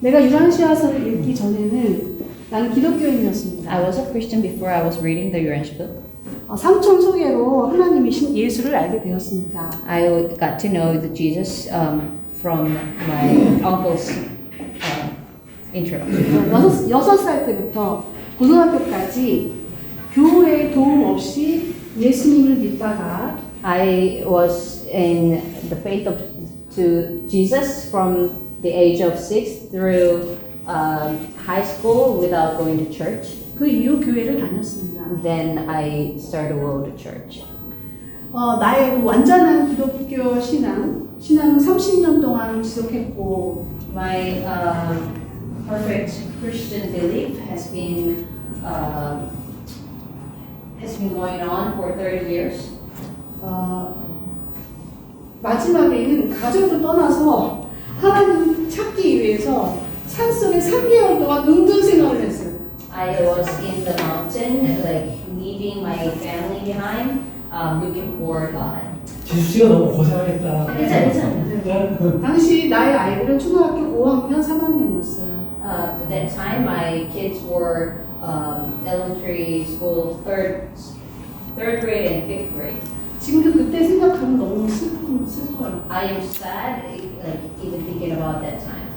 내가 유란시아서를 읽기 전에는 나는 기독교인이었습니다. I was a Christian before I was reading the Urantia book. 삼촌 소개로 하나님이신 예수를 알게 되었습니다. I got to know the Jesus from my uncle's intro. 6살 때부터 고등학교까지 교회의 도움 없이 예수님을 믿다가 I was in the faith to Jesus from the age of 6 through high school without going to church. 그 이후 교회를 다녔습니다. Then I started to go to church. 나의 완전한 기독교 신앙은 30년 동안 지속했고 My perfect Christian belief has been going on for 30 years. 마지막에는 가족을 떠나서 하나님 찾기 위해서 산속에 3개월 동안 은둔 생활을 했어요. I was in the mountain, like leaving my family behind, looking for God. 지수 씨가 너무 고생하겠다. 괜찮아요. 당시 나의 아이들은 초등학교 5학년, 3학년이었어요. At that time, my kids were elementary school, third grade and fifth grade. 지금도 그때 생각하면 너무 슬퍼요. I am sad, like even thinking about that time.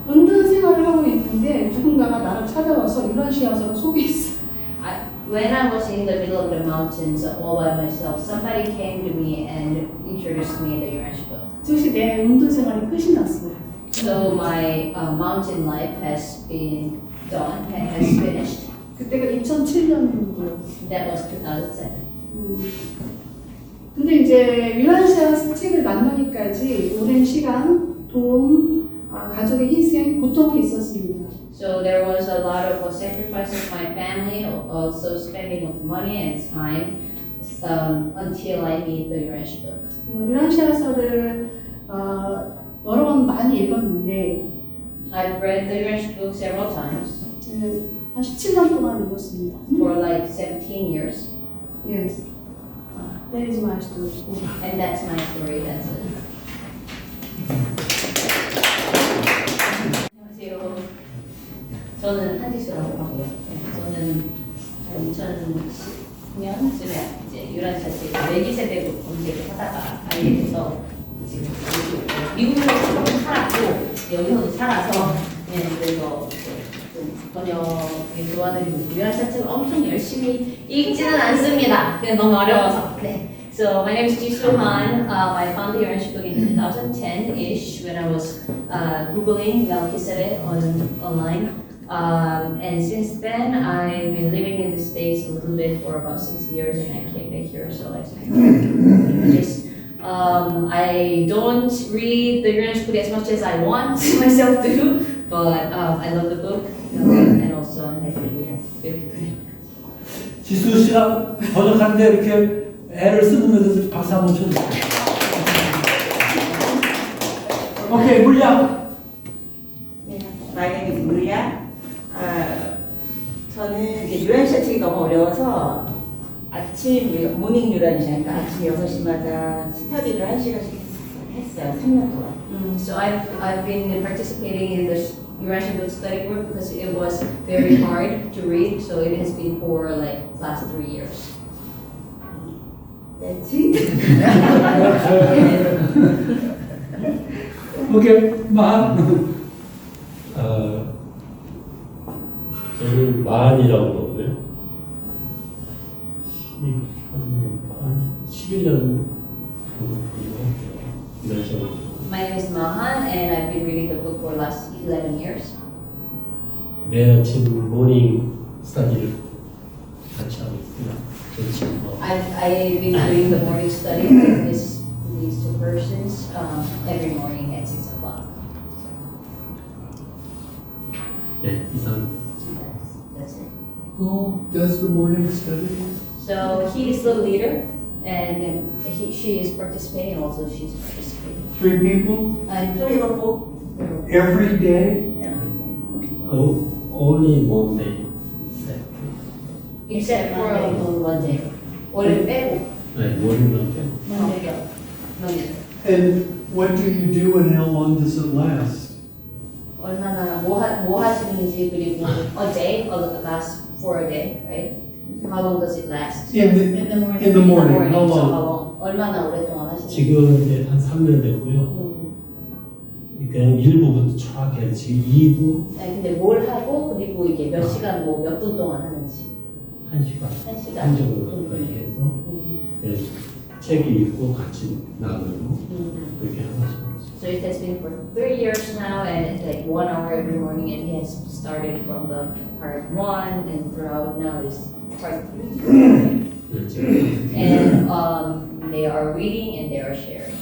은둔 생활을 하고 있는데 누군가가 나를 찾아와서 유란시아서를 소개했어요. When I was in the middle of the mountains all by myself, somebody came to me and introduced me to the Urantia book. 즉시 내 은둔 생활이 끝이 났어요. So my mountain life has been done, has finished. 그때가 2007년이고요. That was 2007. 근데 이제 유란시아 책을 만나기까지 오랜 시간, 돈, 가족의 희생, 고통이 있었습니다. So there was a lot of sacrifice of my family, also spending of money and time until I meet the Urantia book. 유란시아서를 여러 번 많이 읽었는데 I've read the Urantia book several times 한 17년 동안 읽었습니다. for like 17 years. Yes. That is my story. And that's my story. That's it. 안녕하세요. 저는 한지수라고 하고요. 저는 2010년쯤에 이제 유란시아 책 내기 세대로 검색을 하다가 알게 돼서 지금 미국에서 살았고 여기서도 살아서 그래서 좀 번역에 도와드리고 유란시아 책을 엄청 열심히 읽지는 않습니다. 그냥 너무 어려워서. 네. So my name is Jisoo Han. I found the Urantia book in 2010-ish when I was googling Melchizedek online. And since then, I've been living in the States a little bit for about 6 years, and I came back here, so I just I don't read the Urantia book as much as I want myself to, but I love the book, and also I'm happy to be here. 지수 씨가 번역하는데 이렇게 애를 쓰면서 박수 한번 쳐주세요. 오케이, 물량. My name is 물량. 저는 이제 유란시아 책이 너무 어려워서 아침 모닝 유란시아니까 아침 6시마다 스터디를 1시간씩 했어요. 3년 동안. So I've been participating in the Urantia book study group because it was very hard to read, so it has been for like last 3 years. That's it. 오케이, 만. 저는 만이라고 그러거든요. 11년 정도 했죠. My name is Mahan, and I've been reading the book for the last 11 years. 매일 아침 모닝 스터디를 같이 하고 있습니다. I've been doing the morning study with these two persons every morning at 6 o'clock. 네, 이상. That's it. Who does the morning study? So he is the leader, and she is participating. Also, she's participating. 3 people? And Every day? Only Monday. except for one day. 월요일 빼고. 네, 모닝밖에. Monday. And what do you do and how long does it last? 얼마나 뭐 하시는지 그리고 a day or last for a day, right? How long does it last? In the morning, how so long? how long? 얼마나 오랫동안 하시는지. 지금 이제 한 3년 됐고요. 그러니까 1부부터 쫙 해요. 지금 2부 네, 근데 뭘 하고 그리고 이게 몇 시간 뭐 몇 분 동안 하는지. 1시간. 1시간. 한 정도 가까이 해서 예, 책이 읽고 같이 나누고 그렇게 하고 So it has been for 3 years now, and it's like 1 hour every morning, and he has started from the part 1 and throughout now is part 3. And they are reading and they are sharing.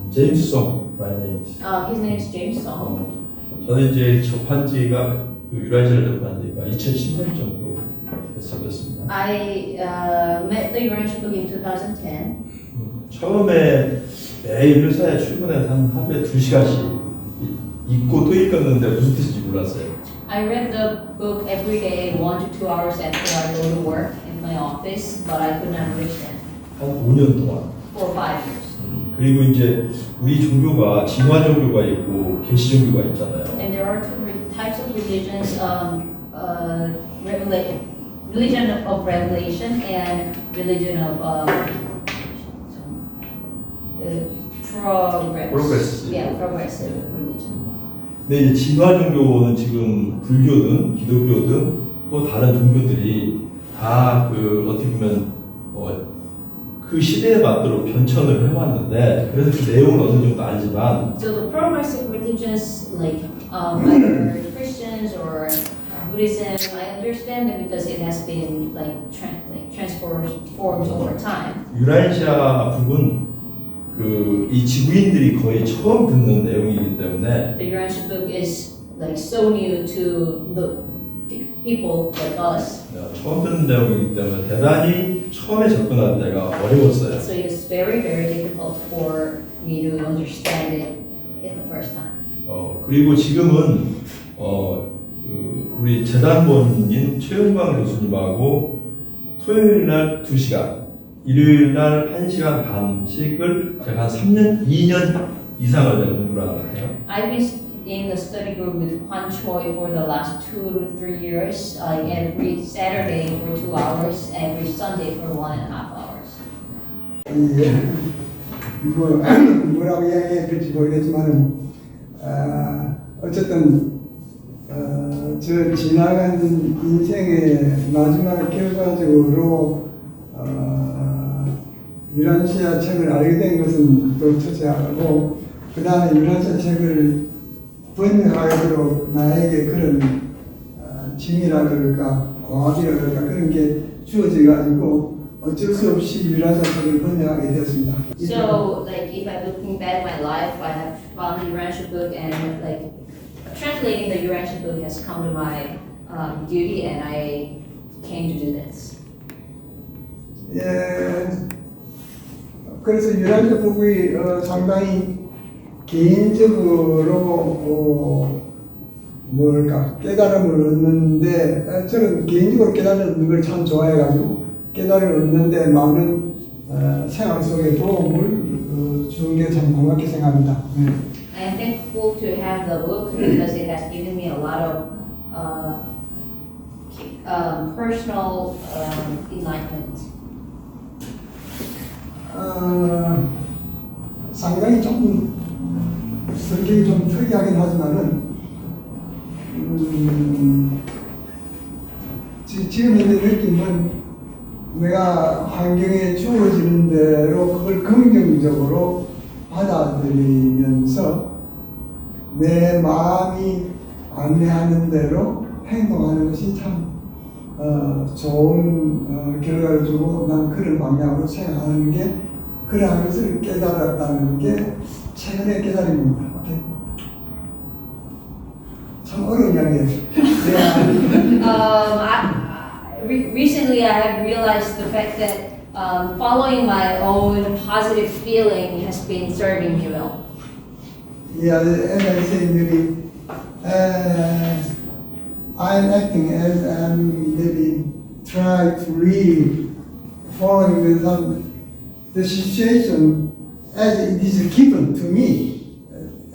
제임스 송, my name is. His name is James Song. 저는 이제 접한 지가 그 유란시아를 접한 지가 2010년 정도 됐었습니다. I met the Urantia book in 2010. 처음에 매일 회사에 출근해서 한 하루에 2시간씩 읽고 또 읽었는데 무슨 뜻인지 몰랐어요. I read the book every day, 1 to 2 hours after I go to work in my office, but I could not understand 한 5년 동안. for 5 years. 그리고 이제 우리 종교가 진화 종교가 있고 계시 종교가 있잖아요. And there are two types of religions, religion of revelation and religion of Progressive. Yeah, progressive religion. 근데 이제 진화 종교는 지금 불교든 기독교든 또 다른 종교들이 다 그 어떻게 보면 그 시대에 맞도록 변천을 해왔는데 그래서 그 내용은 어느 정도 알지만 So the progressive religions like either Christians or Buddhism, I understand that because it has been like transformed over time. 유란시아 북은 그 이 지구인들이 거의 처음 듣는 내용이기 때문에 The Urantia book is like so new to the people like us. 처음 듣는 내용이기 때문에 대단히 처음에 접근할 때가 어려웠어요. So it's very, very difficult for me to understand it in the first time. 그리고 지금은 우리 재단본인 최은광 교수님하고 토요일 날 2시간, 일요일 날 1시간 반씩을 제가 한 2년 이상을 내가 공부를 하는 것 같아요. I've been in the study group with Kwan Choi for the last 2 to 3 years, every Saturday for 2 hours, every Sunday for 1.5 hours. 뭐라고 이야기해야 될지 모르겠지만은 어쨌든 저 지나간 인생의 마지막 결과적으로 유란시아 책을 알게 된 것은 또 첫째하고 그 다음에 유란시아 책을 번역하도록 나에게 그런 짐이라 그럴까 과학이라 그럴까 그런 게 주어져 가지고 어쩔 수 없이 유란시아 책을 번역하게 되었습니다. So, like, if I'm looking back my life, I have found the Urantia book, and like translating the Urantia book has come to my duty, and I came to do this. 예, 그래서 유란시아 북이 상당히 개인적으로 뭘까 깨달음을 얻는데 저는 개인적으로 깨달음을 걸 참 좋아해가지고 깨달음을 얻는데 많은 생활 속에 도움을 주는 게 참 고맙게 생각합니다. I am thankful to have the book because it has given me a lot of personal enlightenment. 상당히 조금 성격이 좀 특이하긴 하지만은 지금 현재 느낌은 내가 환경에 주어지는 대로 그걸 긍정적으로 받아들이면서 내 마음이 안내하는 대로 행동하는 것이 참 좋은 결과를 주고 난 그런 방향으로 생각하는 게 그러한 것을 깨달았다는 게 최근의 깨달음입니다. 오케이? 참 어려운 이야기예요. Recently, I have realized the fact that following my own positive feeling has been serving me well. Yeah, as I said, maybe I'm acting as I'm maybe trying to read, following the situation as it is given to me.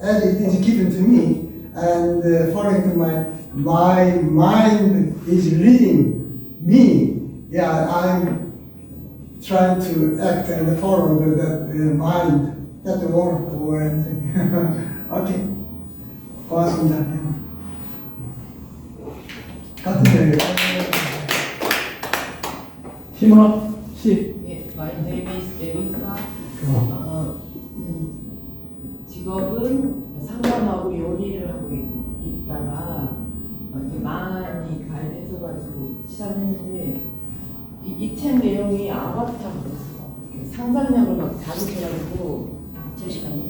As it is given to me, and according to my mind is leading me. Yeah, I'm trying to act and follow that mind, that word. Okay, 고맙습니다. 같은 얘기예요. 심은아 씨. 예, my name is Erika. 직업은 상담하고 요리를 하고 있다가 이렇게 많이 가입해서가지고 시작했는데 이 책 내용이 아바타였어. 상상력을 막 자극해가지고. 잠시만요.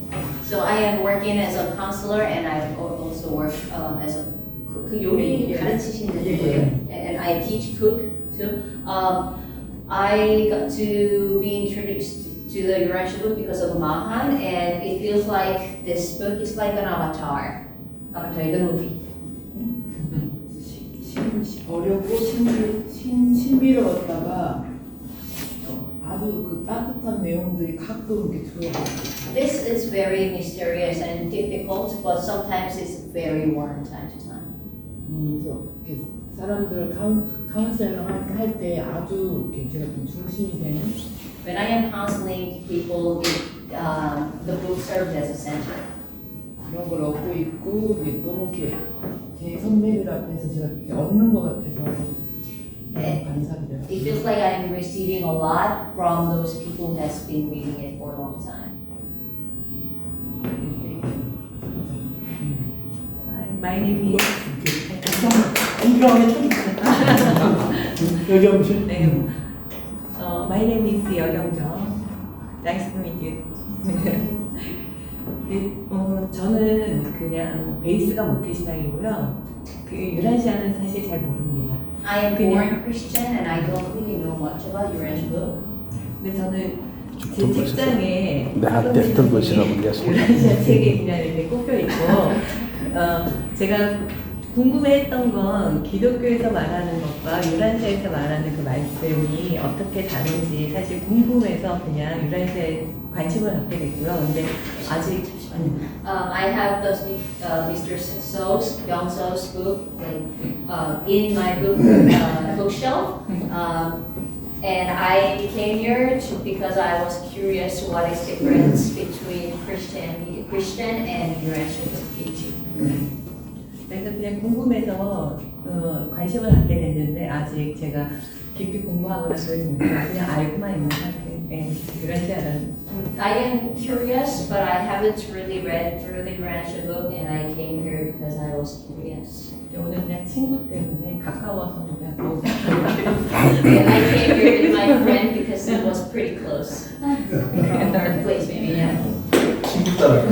So I am working as a counselor and I also work as a 그 요리 가르치시는 분이에요. And I teach cook too. I got to be introduced to the Urantia book because of Mahan, and it feels like this book is like an avatar. Avatar, the movie. 어렵고 신비로웠다가 아주 그 따뜻한 내용들이 가끔 이렇게 들어와요. This is very mysterious and difficult, but sometimes it's very warm time to time. 그래서 이렇게 사람들 카운셀링 할 때 아주 이렇게 제가 좀 중심이 되는 When I am counseling people, the book serves as a center. 그런 걸 얻고 있고 이게 너무 이렇게 제 선배들 앞에서 제가 이렇게 얻는 것 같아서 너무 감사드려요. It feels like I'm receiving a lot from those people who has been reading it for a long time. My name is 여경씨. 네. My name is 여경정. Nice to meet you. 네, 저는 그냥 베이스가 모태신앙이고요. 그 유란시아는 사실 잘 모릅니다. I am born Christian and I don't really know much about Urantia book. 근데 저는 제 책장에 한테 들고시라고 그랬어요. 유란시아 책이 그냥 이렇게 꼽혀 있고 제가 궁금해했던 건 기독교에서 말하는 것과 유란시아에서 말하는 그 말씀이 어떻게 다른지 사실 궁금해서 그냥 유란시아에 관심을 갖게 됐고요. 근데 아직 I have the Mr. So's, Young So's book like, in my bookshelf. And I came here because I was curious what is the difference between Christian and Urantia teaching. 그래서 그냥 궁금해서 관심을 갖게 됐는데 아직 제가 깊이 공부하거나 그러지 못해서 그냥 알고만 있는 상태. 유란시아는 I am curious, but I haven't really read through the Urantia book, and I came here because I was curious. 오늘 그냥 친구 때문에 가까워서 그냥 또 And I came here with my friend because it was pretty close from our place, maybe. Yeah. 친구 따라가요.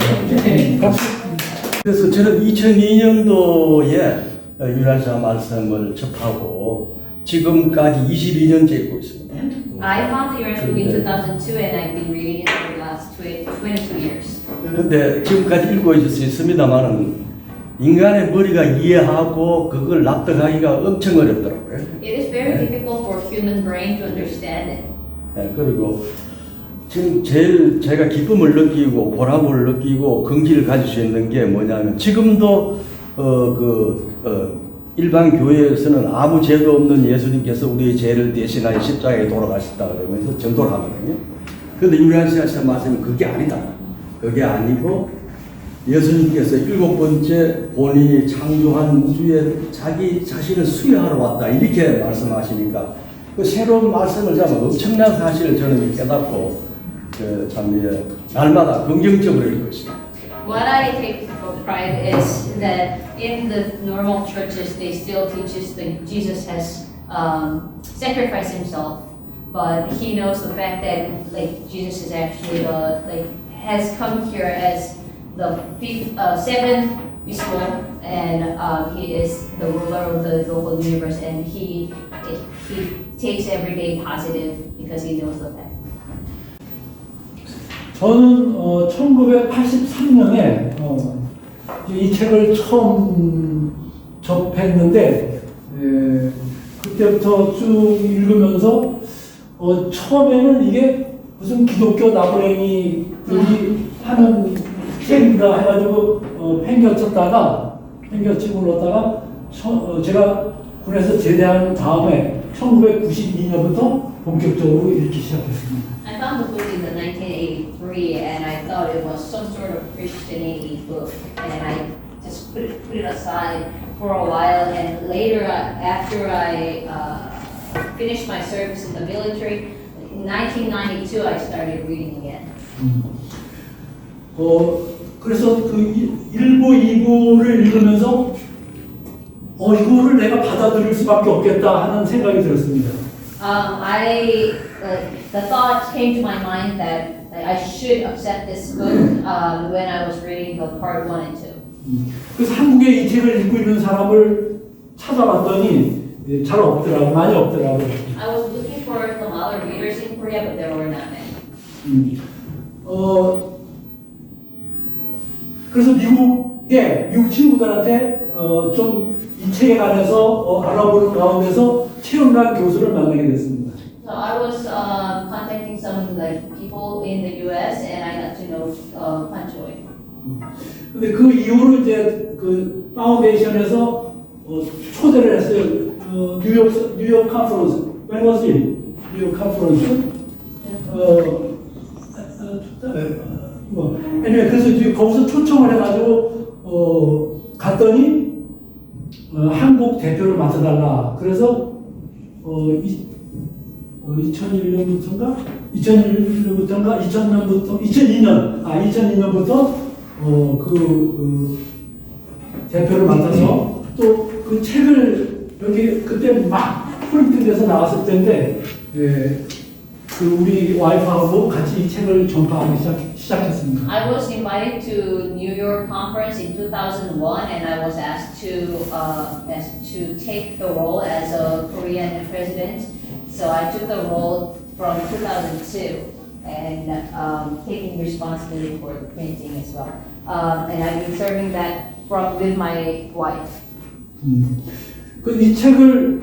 그래서 저는 2002년도에 유란시아 말씀을 접하고 지금까지 22년째 읽고 있습니다. I found the Urantia book in 2002, and I've been reading it for the last 22 years. 그런데 지금까지 읽고 있을 수 있습니다만은 인간의 머리가 이해하고 그걸 납득하기가 엄청 어렵더라고요. It is very difficult for human brain to understand it. 네, 그리고 지금 제일 제가 기쁨을 느끼고 보람을 느끼고 긍지를 가질 수 있는 게 뭐냐면 지금도 일반 교회에서는 아무 죄도 없는 예수님께서 우리의 죄를 대신하여 십자가에 돌아가셨다 그러면서 전도를 하거든요. 그런데 유란시아 말씀은 그게 아니다. 그게 아니고 예수님께서 7번째 본인이 창조한 우주에 자기 자신을 수여하러 왔다 이렇게 말씀하시니까 그 새로운 말씀을 잡아 엄청난 사실을 저는 깨닫고 참 날마다 긍정적으로 읽고 있습니다. What I take for pride is that in the normal churches they still teach us that Jesus has sacrificed himself, but he knows the fact that like Jesus is actually has come here as the seventh bestool, and he is the ruler of the global universe, and he takes every day positive because he knows the fact. 저는 1983년에 이 책을 처음 접했는데 그때부터 쭉 읽으면서 처음에는 이게 무슨 기독교 나부랭이들이 하는 책이다 해가지고 팽겨쳤다가 행정직을 넣었다가 제가 군에서 제대한 다음에 1992년부터 본격적으로 읽기 시작했습니다. I found the book in the 1983 and I thought it was some sort of Christianity book and I just put it aside for a while and later after I finished my service in the military in 1992 I started reading again. 그래서 그 1부, 2부를 읽으면서 이거를 내가 받아들일 수밖에 없겠다 하는 생각이 들었습니다. The thought came to my mind that I should accept this book when I was reading the part 1 and 2. 그래서 한국에 이 책을 읽고 있는 사람을 찾아봤더니 잘 없더라고, 많이 없더라고. I was looking for some other readers in Korea, but there were not many. 그래서 미국 친구들한테 좀 이 책에 관해서 알아보는 가운데서 최영란 교수를 만나게 됐습니다. So I was contacting some like people in the U.S. and I got to know Pan Choi. 근데 그 이후로 이제 그 파운데이션에서 초대를 했어요. 뉴욕 컨퍼런스. When was it? 뉴욕 컨퍼런스. anyway, 그래서 거기서 초청을 해가지고 갔더니 한국 대표를 맡아달라. 그래서 2001년부터인가? 2002년부터 그 대표를 맡아서 또 그 책을 여기 그때 막 프린트돼서 나왔을 때인데 그 우리 와이프하고 같이 이 책을 전파하기 시작했습니다. I was invited to New York conference in 2001 and I was asked to take the role as a Korean president. So I took the role from 2002 and taking responsibility for the printing as well. And I've been serving that with my wife. 이 책을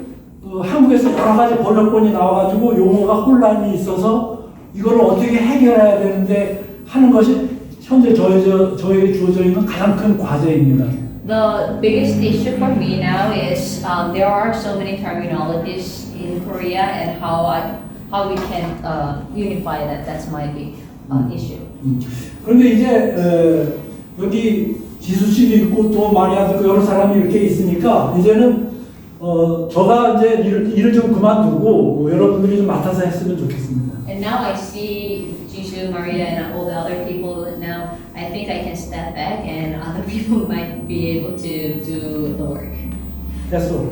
한국에서 여러 가지 번역본이 나와가지고 용어가 혼란이 있어서 이걸 어떻게 해결해야 되는데 하는 것이 현재 저에게 주어져 있는 가장 큰 과제입니다. The biggest issue for me now is there are so many terminologies in Korea and how we can unify that. That's my big issue. 그런데 이제 여기 지수 씨도 있고 또 마리아도 있고 여러 사람이 이렇게 있으니까 이제는 저가 이제 일을 좀 그만두고 여러분들이 좀 맡아서 했으면 좋겠습니다. And now I see Jisoo, Maria, and all the other people. Now I think I can step back, and other people might be able to do the work. 됐어.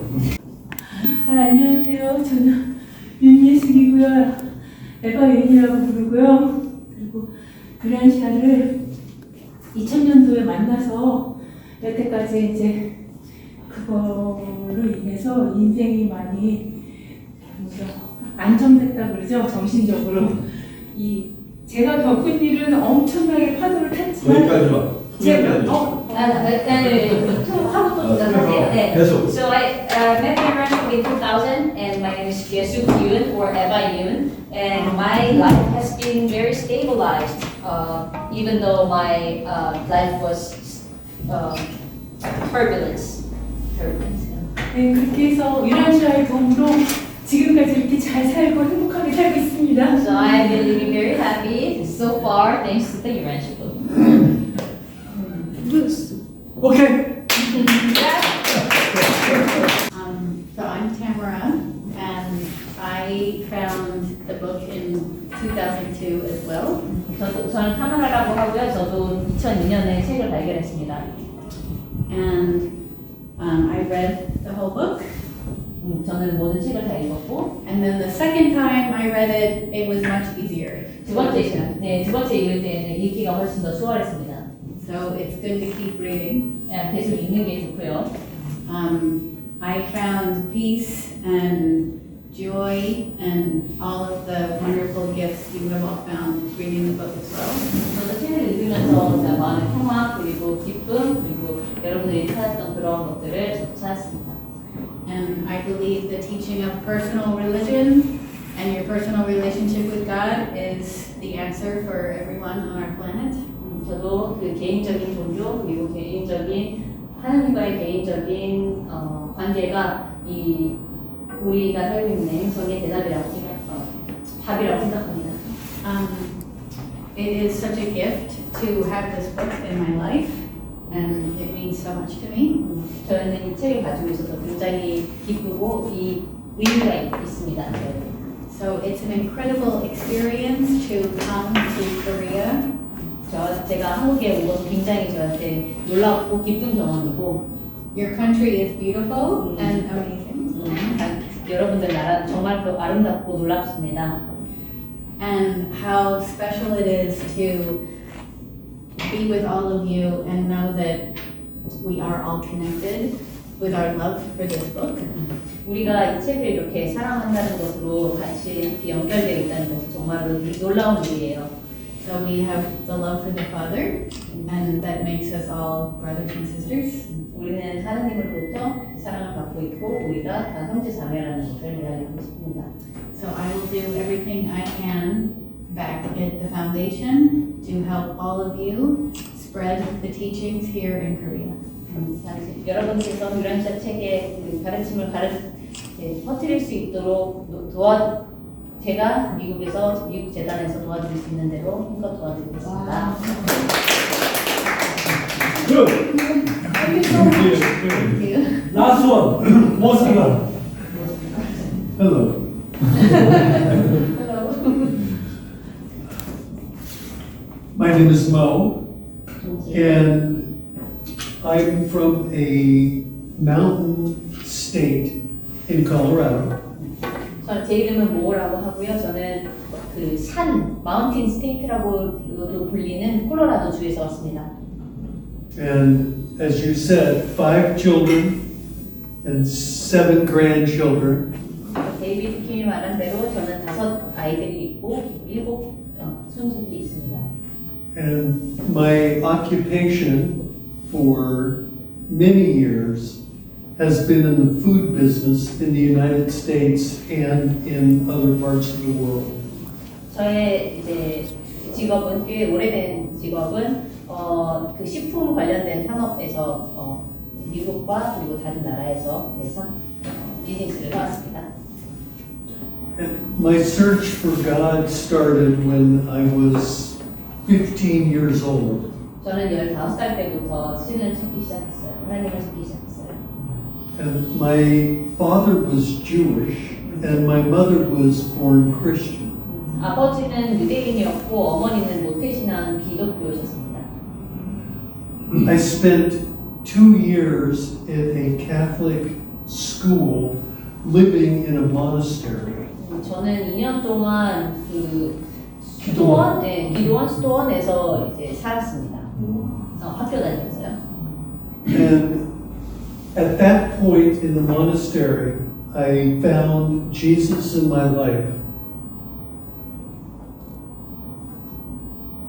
안녕하세요. 저는 윤예숙이고요. 에바윤이라고 부르고요. 그리고 유란시아를 2000년도에 만나서 여태까지 이제 그거로 인해서 인생이 많이 안정됐다 그러죠. 정신적으로. 제가 겪은 일은 엄청나게 파도를 탔지만 So I met my friend in 2000 and my name is Yesu Yoon or Eva Yoon and my life has been very stabilized even though my life was turbulence. 네, 그렇게 해서 유란시아의 도움으로 지금까지 이렇게 잘 살고 행복하게 살고 있습니다. So I've been living very happy so far thanks to the Urantia book. Okay. So I'm Tamara, and I found the book in 2002 as well. 저는 타마라라고 하고요. 저도 2002년에 책을 발견했습니다. And I read the whole book. 저는 모든 책을 다 읽었고. And then the second time I read it, it was much easier. 두 번째 읽을 때는 읽기가 훨씬 더 수월했습니다. So it's good to keep reading. 계속 읽는 게 좋고요. I found peace and joy and all of the wonderful gifts you have all found reading the book as well. 저도 책을 읽으면서 많은 평화 그리고 기쁨 그리고 여러분들이 찾았던 그런 것들을 저도 찾았습니다. And I believe the teaching of personal religion and your personal relationship with God is the answer for everyone on our planet. 저도 그 개인적인 종교 그리고 개인적인 하나님과의 개인적인 관계가 이 우리가 살고 있는 행성의 답이라고 생각합니다. It is such a gift to have this book in my life, and it means so much to me. 저는 이 책을 가지고 있어서 굉장히 기쁘고 이 의미가 있습니다. So it's an incredible experience to come to Korea. 제가 한국에 온 것은 굉장히 저한테 놀랍고 기쁜 경험이고 Your country is beautiful and amazing. 여러분들 나라는 정말 아름답고 놀랍습니다. And how special it is to be with all of you and know that we are all connected with our love for this book. 우리가 이 책을 이렇게 사랑한다는 것으로 같이 이렇게 연결되어 있다는 것은 정말로 놀라운 일이에요. So we have the love for the Father, and that makes us all brothers and sisters. 우리는 하나님으로부터 사랑을 받고 있고 우리가 다 형제 자매라는 것을 알고 싶습니다. So I will do everything I can back at the foundation to help all of you spread the teachings here in Korea. 여러분께서 유란시아 책의 그 가르침을 퍼뜨릴 수 있도록 제가 미국에서 미국 재단에서 도와드릴 수 있는 대로 힘껏 도와드리겠습니다. Good. Thank you. Last one. Mosika. Hello. My name is Mo, and I'm from a mountain state in Colorado. 제 이름은 모라고 하고요. 저는 그 산, 마운틴 스테이트라고도 불리는 콜로라도 주에서 왔습니다. And as you said, 5 children and 7 grandchildren. 데이비드 킴이 말한 대로 저는 5 아이들이 있고 7 손주들이 있습니다. And my occupation for many years has been in the food business in the United States and in other parts of the world. 저의 이제 직업은 꽤 오래된 직업은 그 식품 관련된 산업에서 미국과 그리고 다른 나라에서 비즈니스를 해왔습니다. And my search for God started when I was 15 years old. 저는 15살 때부터 신을 찾기 시작했어요. 하나님을 찾기 시작했어요. And my father was Jewish and my mother was born Christian. 아버지는 유대인이었고 어머니는 모태신앙 기독교셨습니다. I spent 2 years in a Catholic school living in a monastery. 저는 2년 동안 그 기도원 수도원에서 이제 살았습니다. 학교 다녔어요. And at that point in the monastery, I found Jesus in my life.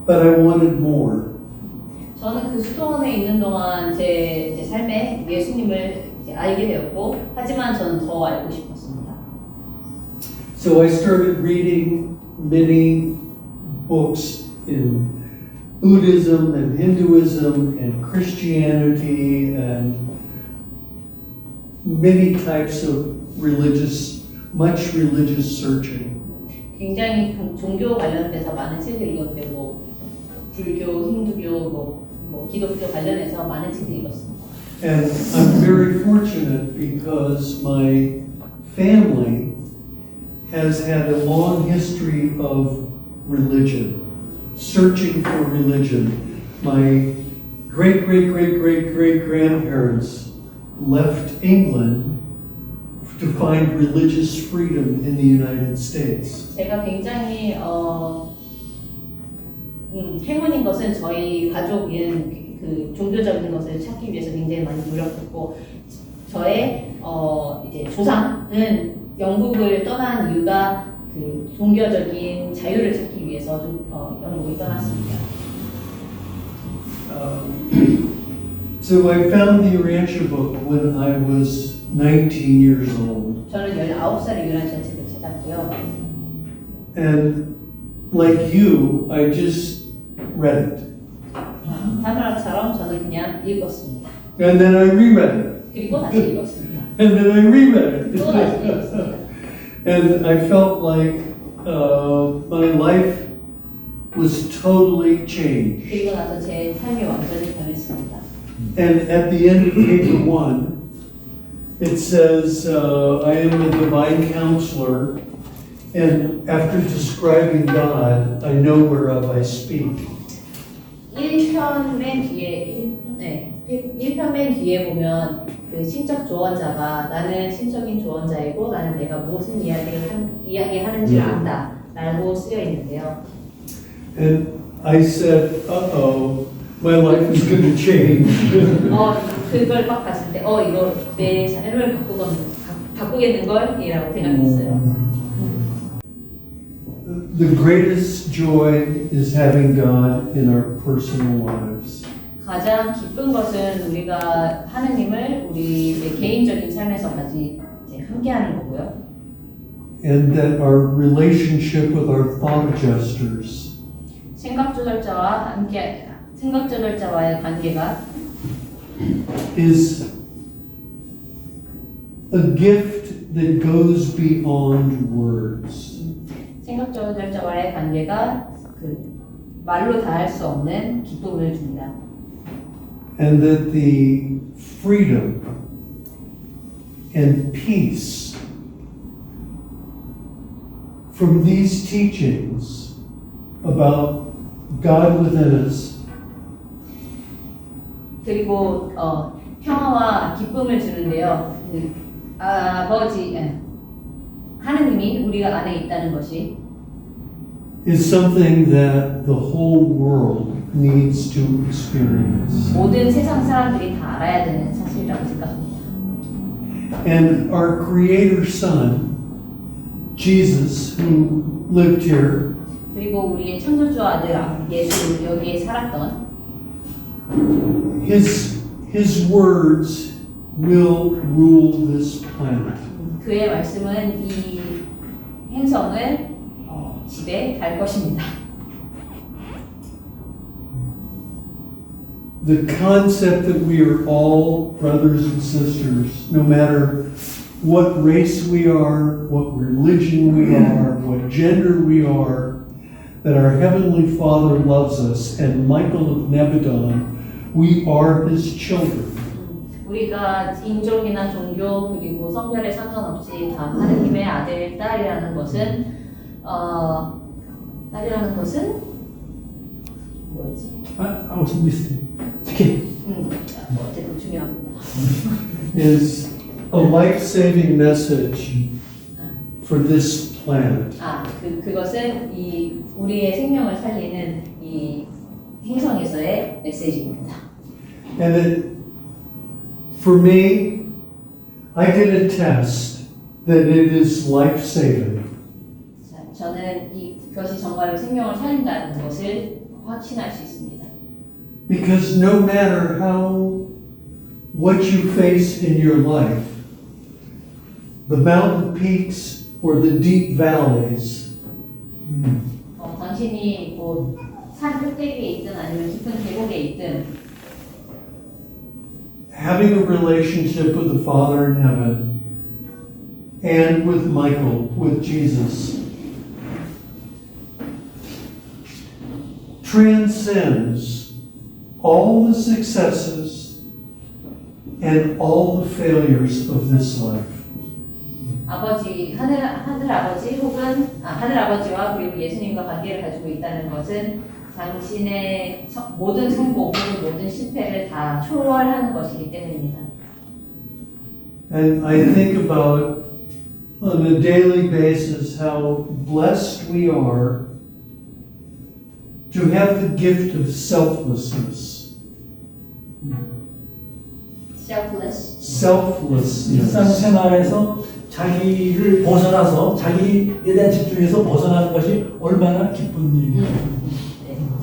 But I wanted more. 저는 그 수도원에 있는 동안 제 삶에 예수님을 이제 알게 되었고, 하지만 저는 더 알고 싶었습니다. So I started reading many books in Buddhism and Hinduism and Christianity and many types of much religious searching. 굉장히 종교 관련돼서 많은 책을 읽었고, 불교, 힌두교, 기독교 관련해서 많은 책을 읽었습니다. And I'm very fortunate because my family has had a long history of religion, searching for religion. My great-great-great-great-great-grandparents left England to find religious freedom in the United States. 제가 굉장히 행운인 것은 저희 가족은 그 종교적인 것을 찾기 위해서 굉장히 많이 노력했고, 저의 이제 조상은 영국을 떠난 이유가 그 종교적인 자유를 찾기 위해서 영국을 떠났습니다. So I found the Urantia book when I was 19 years old. 저는 19살에 유란시아 책을 찾았고요. And like you, I just read it. 타누라처럼 저는 그냥 읽었습니다. And then I reread it. 그리고 다시 읽었습니다. And then I reread 또 다시 it. 읽었습니다. And I felt like my life was totally changed. 그리고 나서 제 삶이 완전히 변했습니다. And at the end of paper 1, it says, I am a divine counselor, and after describing God, I know whereof I speak. 1편 맨 뒤에 보면 그 신적 조언자가 나는 신적인 조언자이고 나는 내가 무슨 이야기하는지를 안다 라고 쓰여 있는데요. And I said, uh-oh, my life is going to change. 그걸 막 봤을 때 이거 내 삶을 바꾸겠는걸? 이라고 생각했어요. The greatest joy is having God in our personal lives. 가장 기쁜 것은 우리가 하나님을 우리의 개인적인 삶에서 같이 함께하는 거고요. And that our relationship with our thought adjusters 생각 조절자와의 관계가 is a gift that goes beyond words. 생각 조절자와의 관계가 그 말로 다할 수 없는 기쁨을 줍니다. And that the freedom and peace from these teachings about God within us 그리고 평화와 기쁨을 주는데요. 하느님이 우리가 안에 있다는 것이 is something that the whole world needs to experience. 모든 세상 사람들이 다 알아야 되는 사실이라고 생각합니다. And our Creator Son, Jesus, who lived here, 그리고 우리의 창조주 아들 예수 여기에 살았던 his words will rule this planet. 그의 말씀은 이 행성을 지배할 것입니다. The concept that we are all brothers and sisters, no matter what race we are, what religion we are, what gender we are, that our Heavenly Father loves us, and Michael of Nebadon, we are His children. 우리가 인종이나 종교 그리고 성별에 상관없이 다 하느님의 아들, 딸이라는 것은 뭐였지? I was listening. Okay. 어쨌든 중요합니다. Is a life-saving message for this planet. 그것은 이 우리의 생명을 살리는 이 행성에서의 메시지입니다. And that for me, I can attest that it is life-saving. 저는 이것이 정말로 생명을 살린다는 것을 확신할 수 있습니다. Because no matter what you face in your life, the mountain peaks or the deep valleys, 당신이 산 꼭대기에 있든 아니면 깊은 계곡에 있든 having a relationship with the Father in heaven and with Michael, with Jesus, transcends all the successes and all the failures of this life. 하늘 아버지 혹은 하늘 아버지와 그리고 예수님과 관계를 가지고 있다는 것은 당신의 모든 성공 혹은 모든 실패를 다 초월하는 것이기 때문입니다. And I think about on a daily basis how blessed we are to have the gift of selflessness. Selflessness. 일상생활에서 자기를 벗어나서 자기에 대한 집중에서 벗어나는 것이 얼마나 기쁜 일입니까?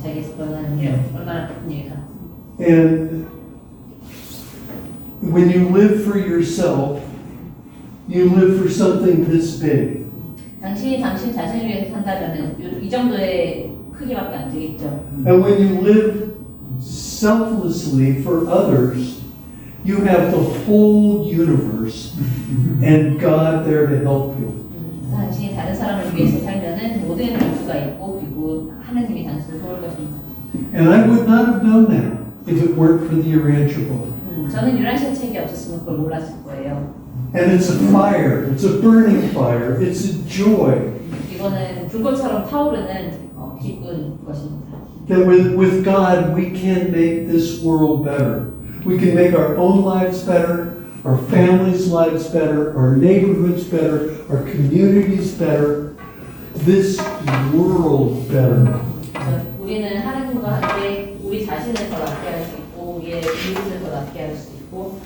자기에서 벗어나는 게 얼마나 기쁜 일일까? And when you live for yourself, you live for something this big. 당신이 당신 자신을 위해서 산다면은 이 정도의 크기밖에 안 되겠죠. And when you live selflessly for others, you have the whole universe and God there to help you. 당신이 다른 사람을 위해서 살면은 모든 우주가 있고 그리고 하나님이 당신을 도울 것입니다. And I would not have known that if it weren't for the Urantia book. 저는 유란시아 책이 없었으면 그걸 몰랐을 거예요. And it's a fire, it's a burning fire, it's a joy. 이거는 불꽃처럼 타오르는 기쁜 것입니다. That with God we can make this world better. We can make our own lives better, our families' lives better, our neighborhoods better, our communities better, this world better. 우리는 하나님과 함께 우리 자신을 더 낫게 할 수 있고 우리의 이웃을 더 낫게 할 수 있고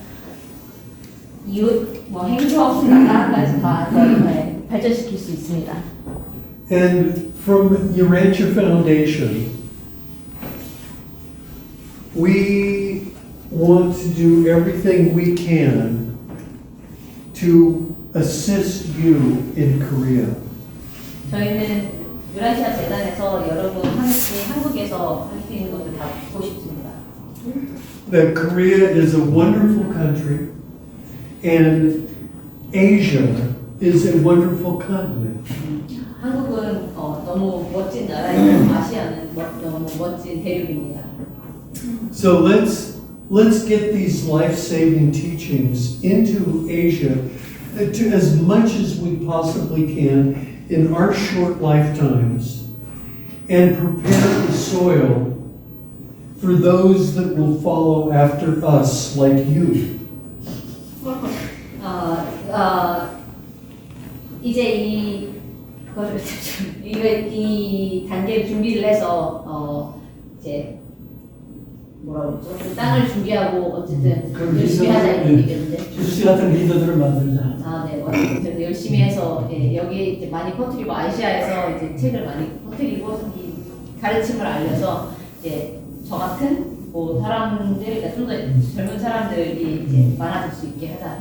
이웃 행성 나라까지 다 발전시킬 수 있습니다. And from Urantia Foundation, we want to do everything we can to assist you in Korea. 저희는 유란시아 재단에서 여러분 함께 한국에서 할 수 있는 것을 다 보고 싶습니다. That Korea is a wonderful country and Asia is a wonderful continent. 한국은 너무 멋진 나라이고 아시아는 너무 멋진 대륙입니다. So let's get these life-saving teachings into Asia to as much as we possibly can in our short lifetimes and prepare the soil for those that will follow after us like you. 이제 이 단계를 준비를 해서 이제 뭐라고 그러죠? 그 땅을 준비하고 어쨌든 열심히 하자 이런 얘기였는데. 지수 씨 같은 리더들을 만들자. 네, 그래서 열심히 해서 여기 이제 많이 퍼뜨리고 아시아에서 이제 책을 많이 퍼뜨리고 이 가르침을 알려서 이제 저 같은 사람들, 그러니까 좀 더 젊은 사람들이 이제 많아질 수 있게 하자.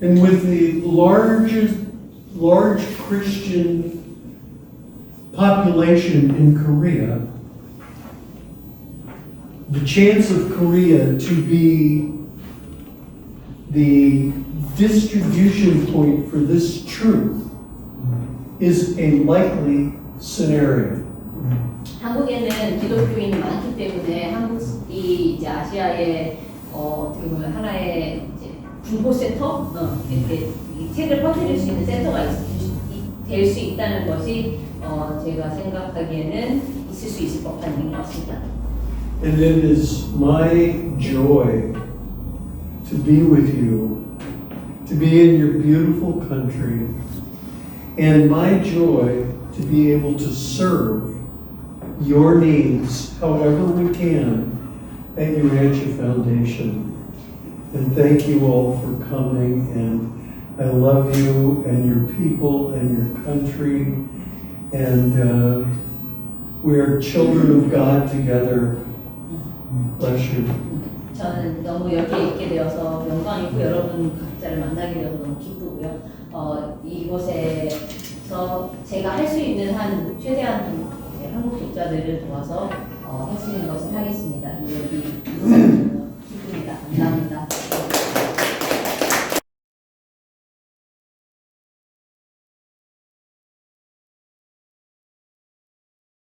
And with the large Christian population in Korea, the chance of Korea to be the distribution point for this truth is a likely scenario. 한국에는 기독교인이 많기 때문에 한국이 이제 아시아의 어떻게 보면 하나의 이제 분포센터, 이렇게 이 책을 퍼뜨릴 수 있는 센터가 될 수 있다는 것이 제가 생각하기에는 있을 수 있을 법한 일인 것 같습니다. And it is my joy to be with you, to be in your beautiful country, and my joy to be able to serve your needs however we can at Urantia Foundation. And thank you all for coming, and I love you and your people and your country, and we are children of God together. Bless you. 저는 너무 여기에 있게 되어서 영광이고 여러분 각자를 만나게 되어서 너무 기쁘고요. 이곳에서 제가 할 수 있는 한 최대한 한국 독자들을 도와서 할 수 있는 것을 하겠습니다. 여기